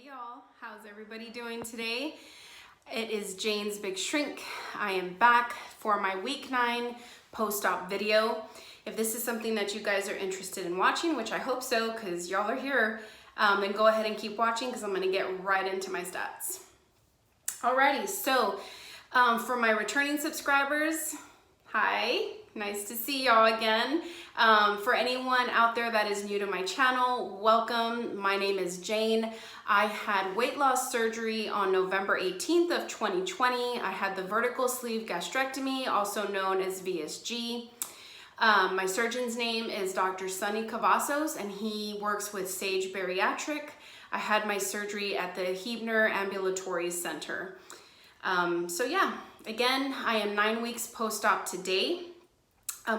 Hey y'all, how's everybody doing today? It is Jane's Big Shrink. I am back for my week 9 post-op video. If this is something that you guys are interested in watching, which I hope so because y'all are here, then go ahead and keep watching because I'm going to get right into my stats. Alrighty, so for my returning subscribers, hi, nice to see y'all again. For anyone out there that is new to my channel, welcome. My name is Jane. I had weight loss surgery on November 18th of 2020. I had the vertical sleeve gastrectomy, also known as VSG. My surgeon's name is Dr. Sunny Cavazos, and he works with Sage Bariatric. I had my surgery at the Hebner Ambulatory Center. So yeah, again, I am 9 weeks post-op today.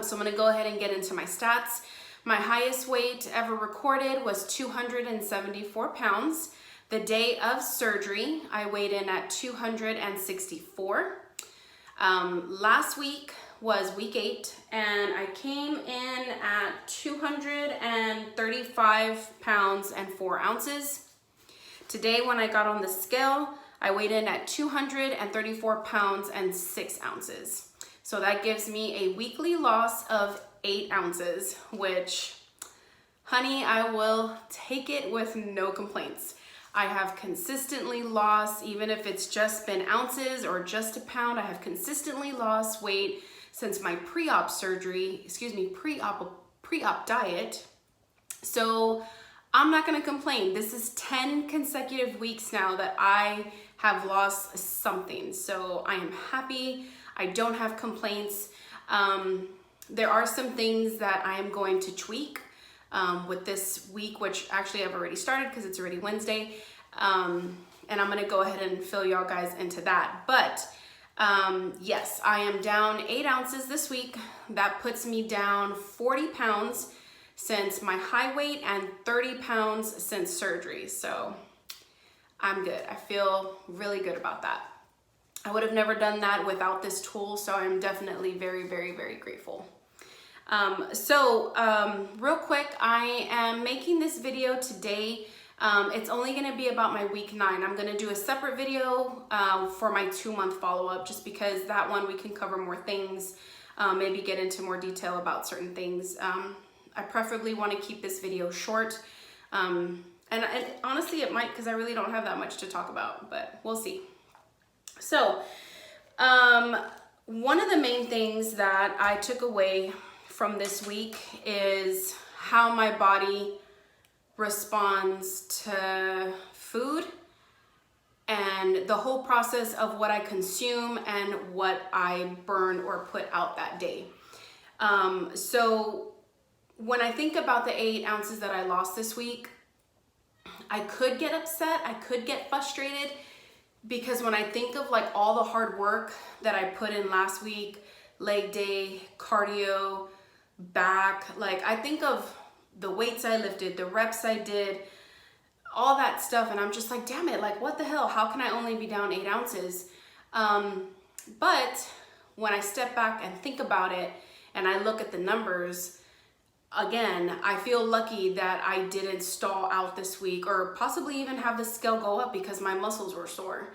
So I'm gonna go ahead and get into my stats. My highest weight ever recorded was 274 pounds. The day of surgery, I weighed in at 264. Last week was week 8, and I came in at 235 pounds and 4 ounces. Today, when I got on the scale, I weighed in at 234 pounds and 6 ounces. So that gives me a weekly loss of 8 ounces, which, honey, I will take it with no complaints. I have consistently lost, even if it's just been ounces or just a pound, I have consistently lost weight since my pre-op surgery, pre-op diet. So I'm not gonna complain. This is 10 consecutive weeks now that I have lost something. So I am happy. I don't have complaints. There are some things that I am going to tweak with this week, which actually I've already started because it's already Wednesday. And I'm gonna go ahead and fill y'all guys into that. But yes, I am down 8 ounces this week. That puts me down 40 pounds since my high weight and 30 pounds since surgery. So I'm good. I feel really good about that. I would have never done that without this tool, so I'm definitely very, very, very grateful. Real quick, I am making this video today. It's only gonna be about my week 9. I'm gonna do a separate video for my 2-month follow-up, just because that one we can cover more things, maybe get into more detail about certain things. I preferably want to keep this video short. And honestly, it might, because I really don't have that much to talk about, but we'll see. So, one of the main things that I took away from this week is how my body responds to food and the whole process of what I consume and what I burn or put out that day. So when I think about the 8 ounces that I lost this week, I could get upset, I could get frustrated, because when I think of like all the hard work that I put in last week, leg day, cardio, back, like I think of the weights I lifted, the reps I did, all that stuff, and I'm just like, damn it, like what the hell, how can I only be down 8 ounces? But when I step back and think about it and I look at the numbers, again, I feel lucky that I didn't stall out this week or possibly even have the scale go up because my muscles were sore.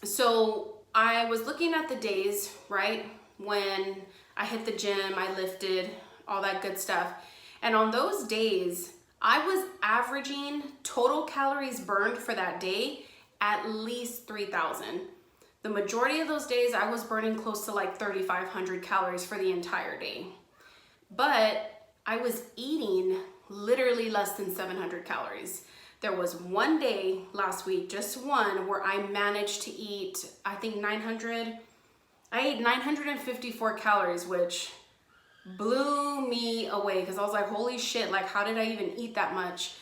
So I was looking at the days, right, when I hit the gym, I lifted, all that good stuff. And on those days, I was averaging total calories burned for that day at least 3,000. The majority of those days, I was burning close to like 3,500 calories for the entire day. But I was eating literally less than 700 calories. There was one day last week, just one, where I managed to eat, I think I ate 954 calories, which blew me away because I was like, holy shit, like how did I even eat that much?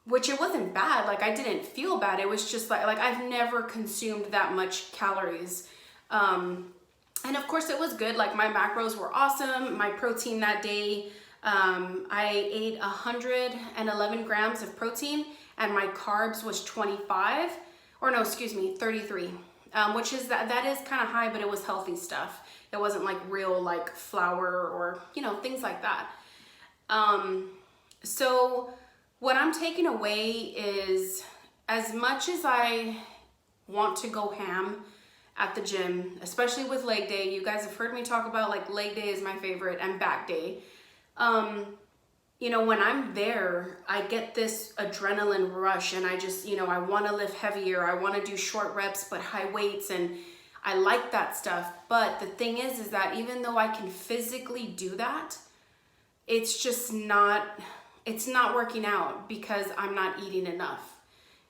Which it wasn't bad, like I didn't feel bad. It was just like I've never consumed that much calories. And of course it was good, like my macros were awesome. My protein that day, I ate 111 grams of protein and my carbs was 33, which is that is kind of high, but it was healthy stuff. It wasn't like real like flour or, you know, things like that. So what I'm taking away is, as much as I want to go ham at the gym, especially with leg day, you guys have heard me talk about like leg day is my favorite and back day. You know, when I'm there, I get this adrenaline rush and I just, you know, I want to lift heavier. I want to do short reps, but high weights, and I like that stuff. But the thing is that even though I can physically do that, it's just not, it's not working out because I'm not eating enough.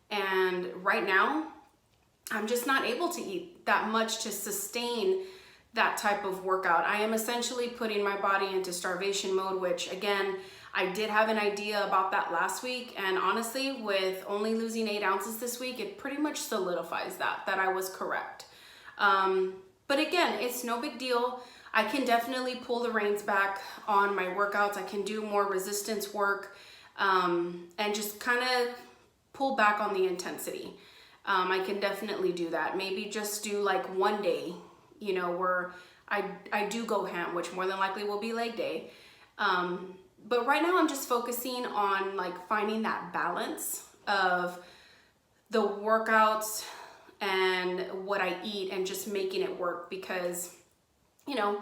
And right now, I'm just not able to eat that much to sustain that type of workout. I am essentially putting my body into starvation mode, which again, I did have an idea about that last week. And honestly, with only losing 8 ounces this week, it pretty much solidifies that I was correct. But again, it's no big deal. I can definitely pull the reins back on my workouts. I can do more resistance work, and just kind of pull back on the intensity. I can definitely do that. Maybe just do like one day, you know, where I do go ham, which more than likely will be leg day. But right now I'm just focusing on like finding that balance of the workouts and what I eat and just making it work, because, you know,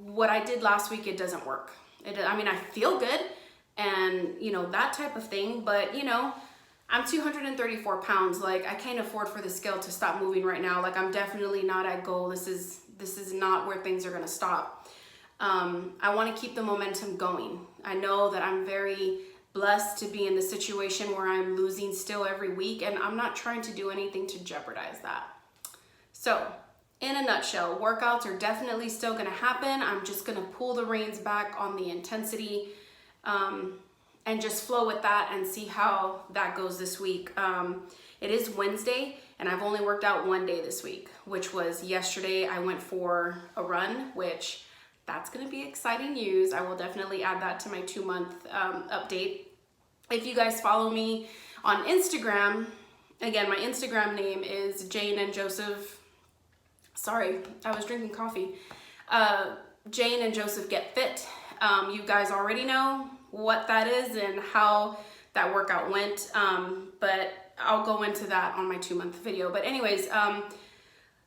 what I did last week, it doesn't work. I mean, I feel good and, you know, that type of thing, but, you know, I'm 234 pounds. Like, I can't afford for the scale to stop moving right now. Like, I'm definitely not at goal. This is not where things are gonna stop. I wanna keep the momentum going. I know that I'm very blessed to be in the situation where I'm losing still every week, and I'm not trying to do anything to jeopardize that. So, in a nutshell, workouts are definitely still gonna happen. I'm just gonna pull the reins back on the intensity, and just flow with that and see how that goes this week. It is Wednesday and I've only worked out one day this week, which was yesterday. I went for a run, which that's gonna be exciting news. I will definitely add that to my 2-month update. If you guys follow me on Instagram, again, my Instagram name is Jane and Joseph. Sorry, I was drinking coffee. Jane and Joseph Get Fit. You guys already know what that is and how that workout went, but I'll go into that on my 2-month video. But anyways,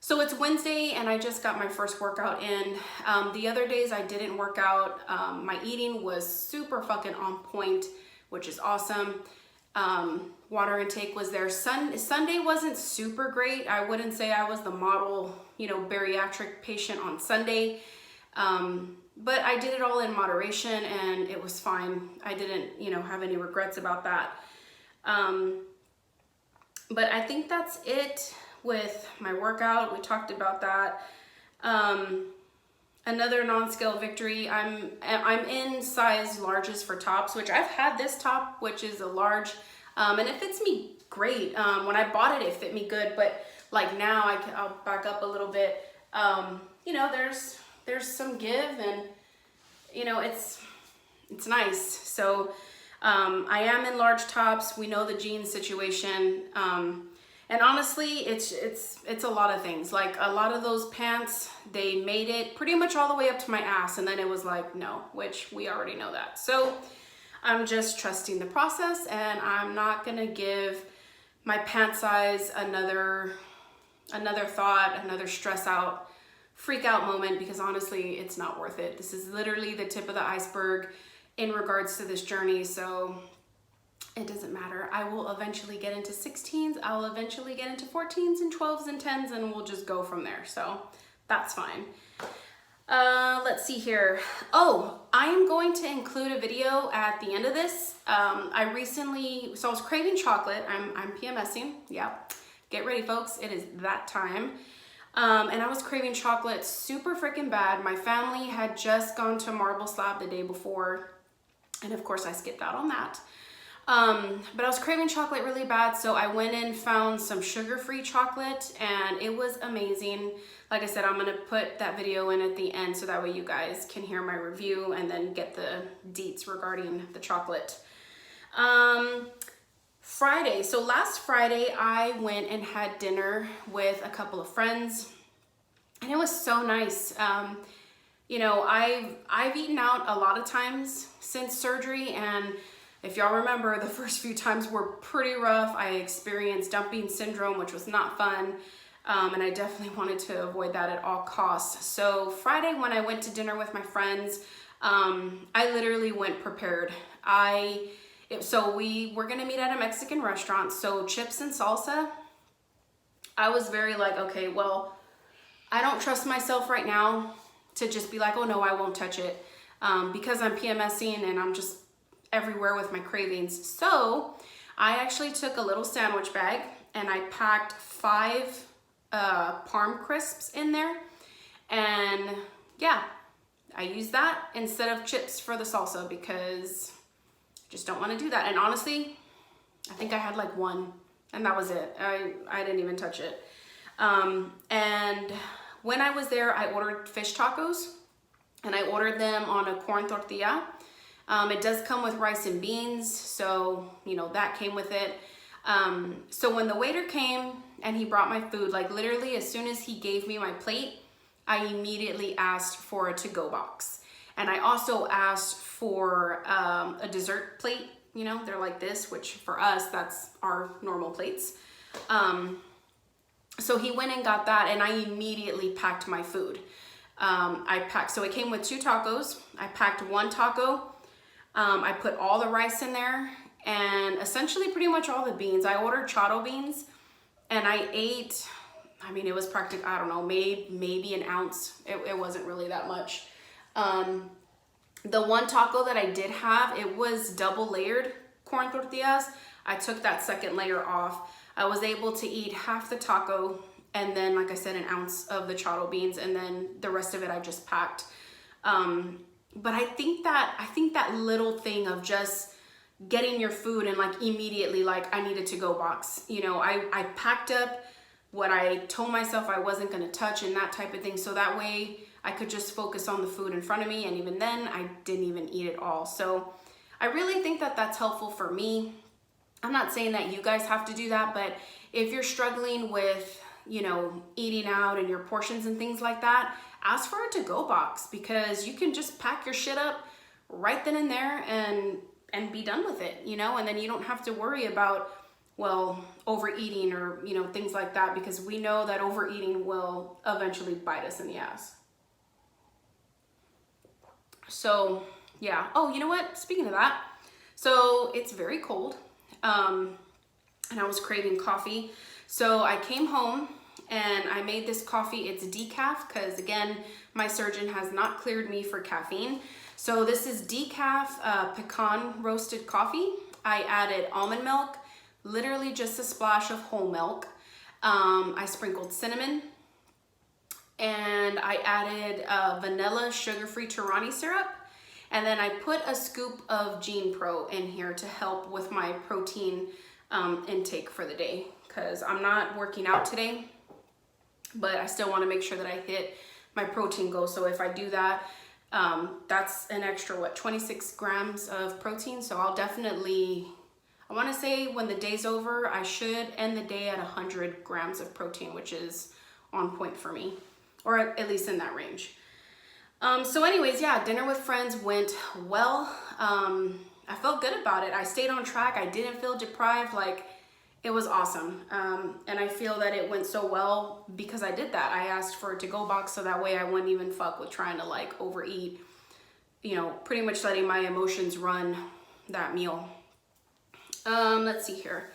so it's Wednesday and I just got my first workout in. The other days I didn't work out. My eating was super fucking on point, which is awesome. Water intake was there. Sunday wasn't super great. I wouldn't say I was the model, you know, bariatric patient on Sunday. But I did it all in moderation and it was fine. I didn't, you know, have any regrets about that. But I think that's it with my workout. We talked about that. Another non-scale victory. I'm in size larges for tops, which I've had this top, which is a large, and it fits me great. When I bought it, it fit me good, but like now I'll back up a little bit. You know, there's some give and, you know, it's nice. So, I am in large tops. We know the jeans situation. And honestly, it's a lot of things. Like a lot of those pants, they made it pretty much all the way up to my ass. And then it was like, no, which we already know that. So I'm just trusting the process and I'm not gonna give my pant size another thought, another stress out, freak out moment, because honestly, it's not worth it. This is literally the tip of the iceberg in regards to this journey. So it doesn't matter. I will eventually get into 16s. I'll eventually get into 14s and 12s and 10s and we'll just go from there. So that's fine. Let's see here. Oh, I am going to include a video at the end of this. I was craving chocolate. I'm PMSing. Yeah. Get ready, folks. It is that time. And I was craving chocolate super freaking bad. My family had just gone to Marble Slab the day before. And of course I skipped out on that. But I was craving chocolate really bad. So I went and found some sugar-free chocolate and it was amazing. Like I said, I'm going to put that video in at the end so that way you guys can hear my review and then get the deets regarding the chocolate. Friday. So last Friday, I went and had dinner with a couple of friends and it was so nice. You know, I've eaten out a lot of times since surgery and If y'all remember, the first few times were pretty rough. I experienced dumping syndrome, which was not fun. And I definitely wanted to avoid that at all costs. So Friday when I went to dinner with my friends, I literally went prepared. So we were gonna meet at a Mexican restaurant, so chips and salsa. I was very like, okay, well, I don't trust myself right now to just be like, oh no, I won't touch it, because I'm PMSing and I'm just everywhere with my cravings. So I actually took a little sandwich bag and I packed 5 Parm crisps in there, and yeah, I used that instead of chips for the salsa because I just don't want to do that. And honestly, I think I had like 1 and that was it. I didn't even touch it. And when I was there, I ordered fish tacos and I ordered them on a corn tortilla. It does come with rice and beans, so you know that came with it. So when the waiter came and he brought my food, like literally as soon as he gave me my plate, I immediately asked for a to-go box. And I also asked for a dessert plate. You know, they're like this, which for us, that's our normal plates. So he went and got that and I immediately packed my food. So it came with 2 tacos. I packed 1 taco. I put all the rice in there and essentially pretty much all the beans. I ordered chotto beans and I ate, I mean, it was practically, I don't know, maybe an ounce. It wasn't really that much. The 1 taco that I did have, it was double layered corn tortillas. I took that second layer off. I was able to eat half the taco and then, like I said, an ounce of the chotto beans, and then the rest of it I just packed. But I think that little thing of just getting your food and like immediately like I needed to go box. You know, I packed up what I told myself I wasn't gonna touch and that type of thing, so that way I could just focus on the food in front of me, and even then I didn't even eat it all. So I really think that that's helpful for me. I'm not saying that you guys have to do that, but if you're struggling with, you know, eating out and your portions and things like that, ask for a to-go box, because you can just pack your shit up right then and there and be done with it, you know, and then you don't have to worry about, well, overeating or, you know, things like that, because we know that overeating will eventually bite us in the ass. So yeah. Oh, you know what? Speaking of that, so it's very cold, and I was craving coffee. So I came home and I made this coffee. It's decaf because, again, my surgeon has not cleared me for caffeine. So this is decaf pecan roasted coffee. I added almond milk, literally just a splash of whole milk. I sprinkled cinnamon, and I added vanilla sugar-free Torani syrup. And then I put a scoop of Gene Pro in here to help with my protein intake for the day, because I'm not working out today, but I still want to make sure that I hit my protein goal. So if I do that, that's an extra, 26 grams of protein. So I'll definitely, I want to say when the day's over, I should end the day at 100 grams of protein, which is on point for me, or at least in that range. So anyways, yeah, dinner with friends went well. I felt good about it. I stayed on track. I didn't feel deprived. Like, it was awesome. And I feel that it went so well because I did that. I asked for a to-go box so that way I wouldn't even fuck with trying to like overeat, you know, pretty much letting my emotions run that meal. Let's see here.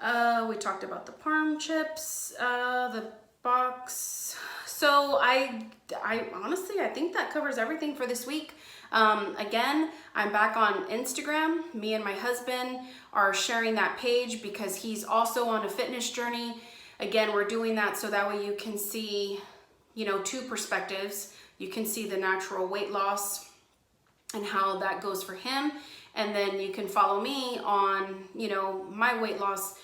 We talked about the Parm chips, the box. So I honestly, I think that covers everything for this week. Again, I'm back on Instagram. Me and my husband are sharing that page because he's also on a fitness journey. Again, we're doing that so that way you can see, you know, 2 perspectives. You can see the natural weight loss and how that goes for him. And then you can follow me on, you know, my weight loss.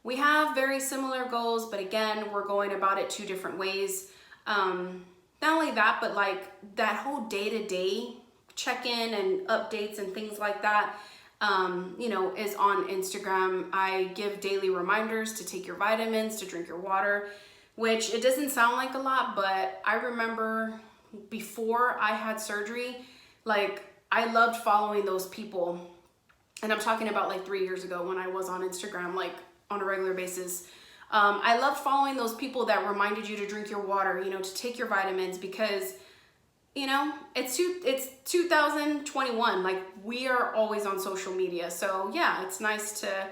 We have very similar goals, but again, we're going about it 2 different ways. Not only that, but like that whole day-to-day check-in and updates and things like that, you know, is on Instagram. I give daily reminders to take your vitamins, to drink your water, which it doesn't sound like a lot, but I remember before I had surgery, like I loved following those people And I'm talking about like 3 years ago when I was on Instagram, like on a regular basis. I loved following those people that reminded you to drink your water, you know, to take your vitamins, because, you know, it's 2021. Like, we are always on social media. So yeah, it's nice to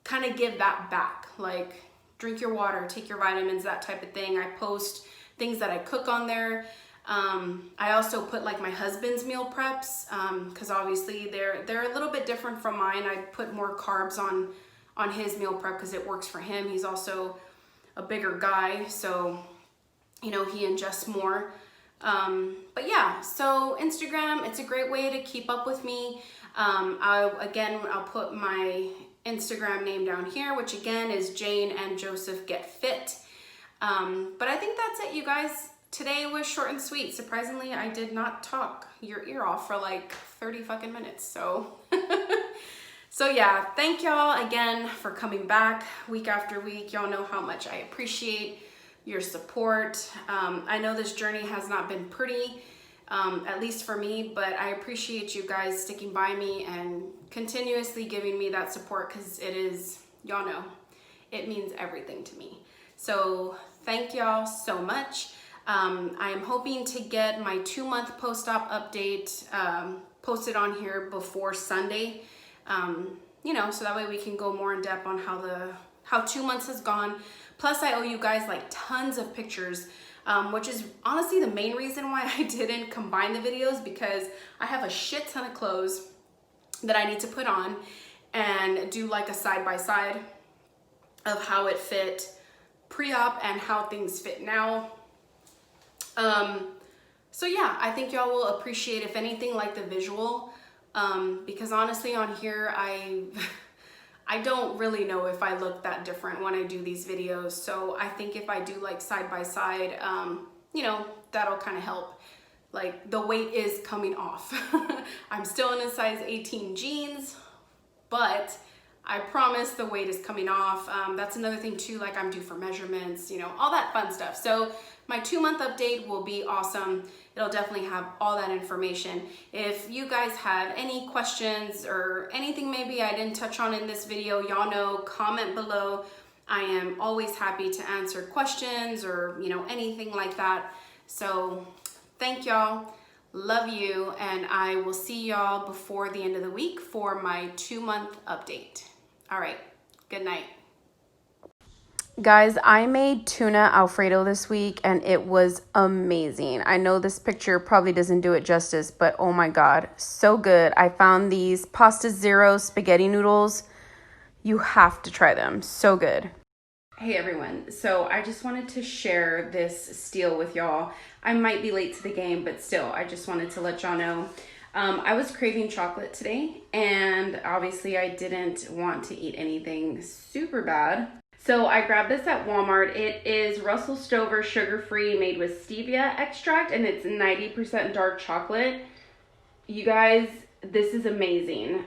kind of give that back. Like, drink your water, take your vitamins, that type of thing. I post things that I cook on there. I also put like my husband's meal preps, because obviously they're a little bit different from mine. I put more carbs on his meal prep because it works for him. He's also a bigger guy, so, you know, he ingests more. But yeah, so Instagram, it's a great way to keep up with me. I'll put my Instagram name down here, which again is Jane and Joseph Get Fit. But I think that's it, you guys. Today was short and sweet. Surprisingly, I did not talk your ear off for like 30 fucking minutes. So, so yeah, thank y'all again for coming back week after week. Y'all know how much I appreciate your support. I know this journey has not been pretty, at least for me, but I appreciate you guys sticking by me and continuously giving me that support, because it is, y'all know, it means everything to me. So thank y'all so much. I am hoping to get my 2-month post-op update posted on here before Sunday, you know, so that way we can go more in depth on how 2 months has gone. Plus, I owe you guys like tons of pictures, which is honestly the main reason why I didn't combine the videos, because I have a shit ton of clothes that I need to put on and do like a side-by-side of how it fit pre-op and how things fit now. So yeah, I think y'all will appreciate, if anything, like the visual, because honestly on here, I don't really know if I look that different when I do these videos. So I think if I do like side by side, you know, that'll kind of help. Like, the weight is coming off. I'm still in a size 18 jeans, but I promise the weight is coming off. That's another thing too, like I'm due for measurements, you know, all that fun stuff. So my 2-month update will be awesome. It'll definitely have all that information. If you guys have any questions or anything maybe I didn't touch on in this video, y'all know, comment below. I am always happy to answer questions or, you know, anything like that. So thank y'all. Love you, and I will see y'all before the end of the week for my 2-month update. All right, good night. Guys, I made tuna Alfredo this week and it was amazing. I know this picture probably doesn't do it justice, but oh my God, so good. I found these Pasta Zero spaghetti noodles. You have to try them, so good. Hey everyone, so I just wanted to share this steal with y'all. I might be late to the game, but still, I just wanted to let y'all know. I was craving chocolate today, and obviously I didn't want to eat anything super bad. So I grabbed this at Walmart. It is Russell Stover sugar-free, made with stevia extract, and it's 90% dark chocolate. You guys, this is amazing.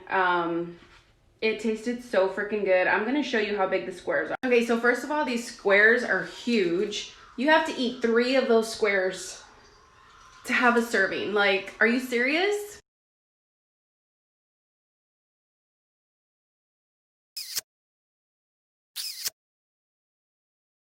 It tasted so freaking good. I'm gonna show you how big the squares are. Okay, so first of all, these squares are huge. You have to eat 3 of those squares to have a serving. Like, are you serious?